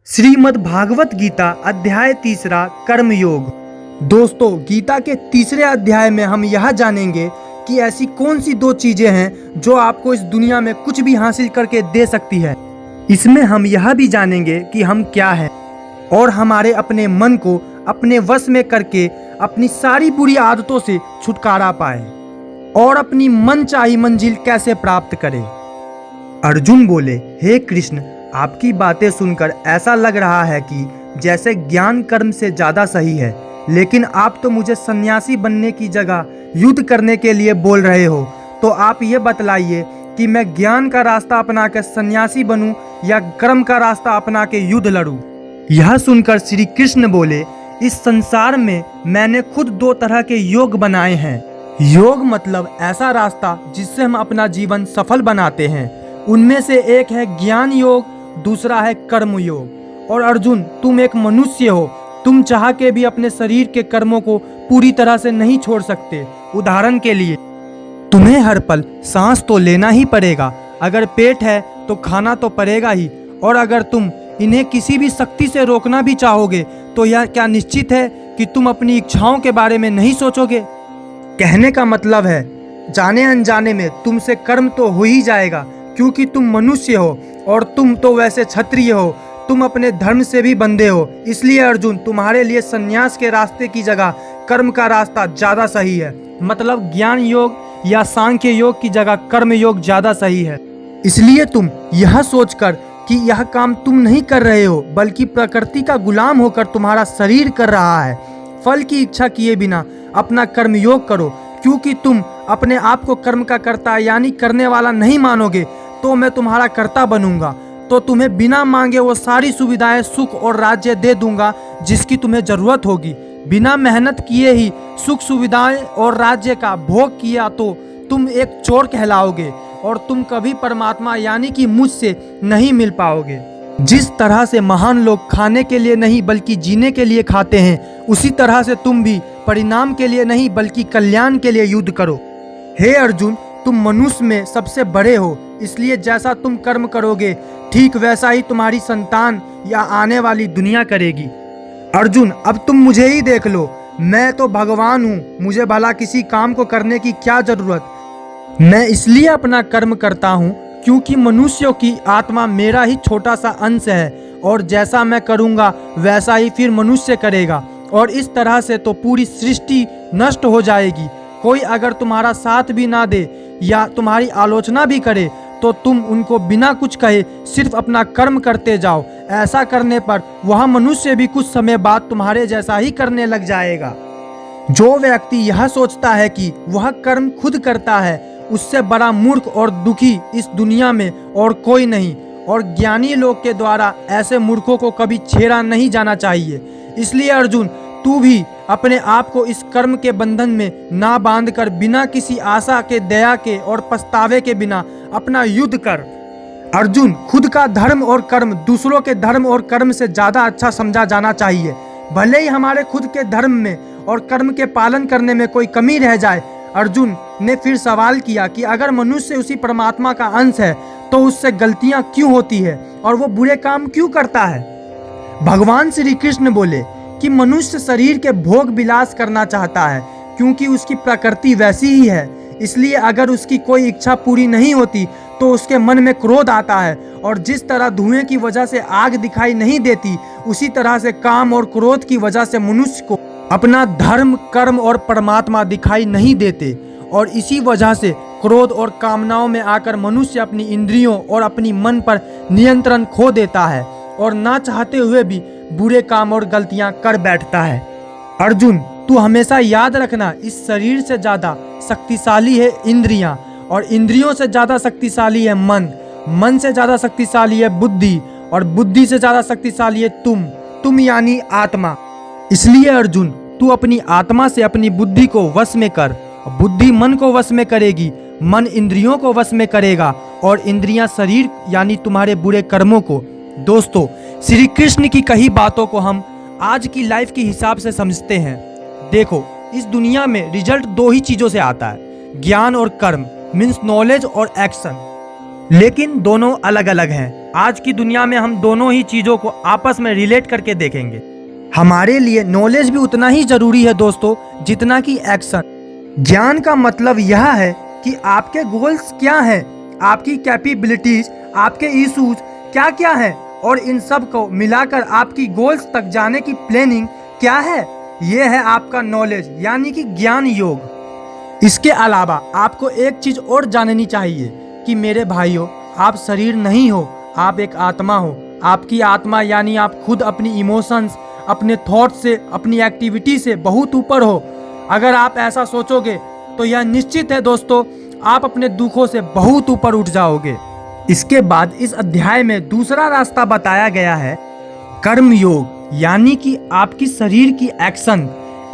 श्रीमद् भागवत गीता अध्याय 3 कर्मयोग। दोस्तों, गीता के 3 अध्याय में हम यह जानेंगे कि ऐसी कौन सी 2 चीजें हैं जो आपको इस दुनिया में कुछ भी हासिल करके दे सकती है। इसमें हम यह भी जानेंगे कि हम क्या हैं और हमारे अपने मन को अपने वश में करके अपनी सारी बुरी आदतों से छुटकारा पाए और अपनी मनचाही मंजिल कैसे प्राप्त करें। अर्जुन बोले, हे कृष्ण, आपकी बातें सुनकर ऐसा लग रहा है कि जैसे ज्ञान कर्म से ज़्यादा सही है, लेकिन आप तो मुझे सन्यासी बनने की जगह युद्ध करने के लिए बोल रहे हो। तो आप ये बतलाइए कि मैं ज्ञान का रास्ता अपना कर सन्यासी बनूं या कर्म का रास्ता अपना के युद्ध लड़ूं। यह सुनकर श्री कृष्ण बोले, इस संसार में मैंने खुद 2 तरह के योग बनाए हैं। योग मतलब ऐसा रास्ता जिससे हम अपना जीवन सफल बनाते हैं। उनमें से एक है ज्ञान योग, दूसरा है कर्म योग। और अर्जुन, तुम एक मनुष्य हो, तुम चाह के भी अपने शरीर के कर्मों को पूरी तरह से नहीं छोड़ सकते। उदाहरण के लिए, तुम्हें हर पल सांस तो लेना ही पड़ेगा, अगर पेट है तो खाना तो पड़ेगा ही, और अगर तुम इन्हें किसी भी शक्ति से रोकना भी चाहोगे तो यह क्या निश्चित है कि तुम अपनी इच्छाओं के बारे में नहीं सोचोगे। कहने का मतलब है, जाने अनजाने में तुमसे कर्म तो हो ही जाएगा, क्योंकि तुम मनुष्य हो और तुम तो वैसे क्षत्रिय हो, तुम अपने धर्म से भी बंधे हो। इसलिए अर्जुन, तुम्हारे लिए संन्यास के रास्ते की जगह कर्म का रास्ता ज़्यादा सही है। मतलब ज्ञान योग या सांख्य योग की जगह कर्म योग ज़्यादा सही है। इसलिए तुम यह सोचकर कि यह काम तुम नहीं कर रहे हो, बल्कि प्रकृति का गुलाम होकर तुम्हारा शरीर कर रहा है, फल की इच्छा किए बिना अपना कर्म योग करो। क्योंकि तुम अपने आप को कर्म का कर्ता यानी करने वाला नहीं मानोगे, तो मैं तुम्हारा कर्ता बनूंगा, तो तुम्हें बिना मांगे वो सारी सुविधाएं, सुख और राज्य दे दूंगा जिसकी तुम्हें जरूरत होगी। बिना मेहनत किए ही सुख सुविधाएं और राज्य का भोग किया तो तुम एक चोर कहलाओगे और तुम कभी परमात्मा यानी कि मुझसे नहीं मिल पाओगे। जिस तरह से महान लोग खाने के लिए नहीं बल्कि जीने के लिए खाते हैं, उसी तरह से तुम भी परिणाम के लिए नहीं बल्कि कल्याण के लिए युद्ध करो। हे अर्जुन, तुम मनुष्य में सबसे बड़े हो, इसलिए जैसा तुम कर्म करोगे ठीक वैसा ही तुम्हारी संतान या आने वाली दुनिया करेगी। अर्जुन, अब तुम मुझे ही देख लो, मैं तो भगवान हूँ, मुझे भला किसी काम को करने की क्या जरूरत। मैं इसलिए अपना कर्म करता हूँ क्योंकि मनुष्यों की आत्मा मेरा ही छोटा सा अंश है, और जैसा मैं करूँगा वैसा ही फिर मनुष्य करेगा, और इस तरह से तो पूरी सृष्टि नष्ट हो जाएगी। कोई अगर तुम्हारा साथ भी ना दे या तुम्हारी आलोचना भी करे तो तुम उनको बिना कुछ कहे सिर्फ अपना कर्म करते जाओ। ऐसा करने पर वह मनुष्य भी कुछ समय बाद तुम्हारे जैसा ही करने लग जाएगा। जो व्यक्ति यह सोचता है कि वह कर्म खुद करता है, उससे बड़ा मूर्ख और दुखी इस दुनिया में और कोई नहीं, और ज्ञानी लोग के द्वारा ऐसे मूर्खों को कभी छेड़ा नहीं जाना चाहिए। इसलिए अर्जुन, तू भी अपने आप को इस कर्म के बंधन में ना बांधकर बिना किसी आशा के, दया के और पछतावे के बिना अपना युद्ध कर। अर्जुन, खुद का धर्म और कर्म दूसरों के धर्म और कर्म से ज़्यादा अच्छा समझा जाना चाहिए। भले ही हमारे खुद के धर्म में और कर्म के पालन करने में कोई कमी रह जाए। अर्जुन ने फिर सवाल किया कि अगर मनुष्य उसी परमात्मा का अंश है तो उससे गलतियां क्यों होती है और वो बुरे काम क्यों करता है। भगवान श्री कृष्ण बोले कि मनुष्य शरीर के भोग विलास करना चाहता है क्योंकि उसकी प्रकृति वैसी ही है। इसलिए अगर उसकी कोई इच्छा पूरी नहीं होती तो उसके मन में क्रोध आता है, और जिस तरह धुएं की वजह से आग दिखाई नहीं देती, उसी तरह से काम और क्रोध की वजह से मनुष्य को अपना धर्म, कर्म और परमात्मा दिखाई नहीं देते, और इसी वजह से क्रोध और कामनाओं में आकर मनुष्य अपनी इंद्रियों और अपनी मन पर नियंत्रण खो देता है और ना चाहते हुए भी बुरे काम और गलतियां कर बैठता है। अर्जुन, तू हमेशा याद रखना, इस शरीर से ज़्यादा शक्तिशाली है इंद्रियां, और इंद्रियों से ज़्यादा शक्तिशाली है मन, मन से ज़्यादा शक्तिशाली है बुद्धि, और बुद्धि से ज़्यादा शक्तिशाली है तुम यानी आत्मा। इसलिए अर्जुन, तू अपनी आत्मा से अपनी बुद्धि को वश में कर, बुद्धि मन को वश में करेगी, मन इंद्रियों को वश में करेगा, और इंद्रियां शरीर यानी तुम्हारे बुरे कर्मों को। दोस्तों, श्री कृष्ण की कही बातों को हम आज की लाइफ के हिसाब से समझते हैं। देखो, इस दुनिया में रिजल्ट 2 ही चीज़ों से आता है, ज्ञान और कर्म, मीन्स नॉलेज और एक्शन। लेकिन दोनों अलग अलग हैं। आज की दुनिया में हम दोनों ही चीज़ों को आपस में रिलेट करके देखेंगे। हमारे लिए नॉलेज भी उतना ही जरूरी है दोस्तों जितना कि एक्शन। ज्ञान का मतलब यह है कि आपके गोल्स क्या हैं, आपकी कैपेबिलिटीज, आपके इश्यूज क्या क्या हैं और इन सब को मिलाकर आपकी गोल्स तक जाने की प्लानिंग क्या है। यह है आपका नॉलेज यानी कि ज्ञान योग। इसके अलावा आपको एक चीज़ और जाननी चाहिए कि मेरे भाइयों, आप शरीर नहीं हो, आप एक आत्मा हो। आपकी आत्मा यानी आप खुद अपनी इमोशंस, अपने थॉट से, अपनी एक्टिविटी से बहुत ऊपर हो। अगर आप ऐसा सोचोगे तो यह निश्चित है दोस्तों, आप अपने दुखों से बहुत ऊपर उठ जाओगे। इसके बाद इस अध्याय में दूसरा रास्ता बताया गया है, कर्म योग, यानी कि आपकी शरीर की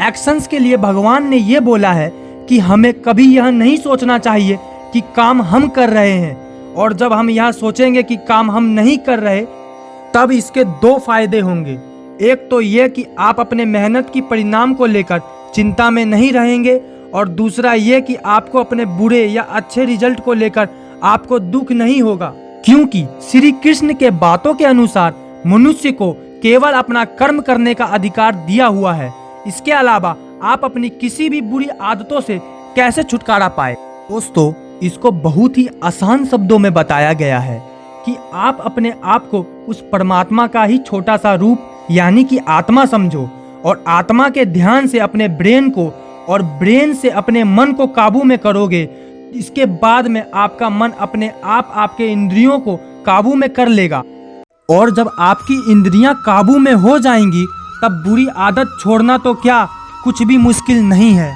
एक्शंस के लिए भगवान ने यह बोला है कि हमें कभी यह नहीं सोचना चाहिए कि काम हम कर रहे हैं, और जब हम यह सोचेंगे कि काम हम नहीं कर रहे तब इसके दो फायदे होंगे। एक तो यह कि आप अपने मेहनत की परिणाम को लेकर चिंता में नहीं रहेंगे, और दूसरा यह कि आपको अपने बुरे या अच्छे रिजल्ट को लेकर आपको दुख नहीं होगा, क्योंकि श्री कृष्ण के बातों के अनुसार मनुष्य को केवल अपना कर्म करने का अधिकार दिया हुआ है। इसके अलावा आप अपनी किसी भी बुरी आदतों से कैसे छुटकारा पाए। दोस्तों, इसको बहुत ही आसान शब्दों में बताया गया है कि आप अपने आप को उस परमात्मा का ही छोटा सा रूप यानी कि आत्मा समझो, और आत्मा के ध्यान से अपने ब्रेन को और ब्रेन से अपने मन को काबू में करोगे। इसके बाद में आपका मन अपने आप आपके इंद्रियों को काबू में कर लेगा, और जब आपकी इंद्रियां काबू में हो जाएंगी तब बुरी आदत छोड़ना तो क्या कुछ भी मुश्किल नहीं है।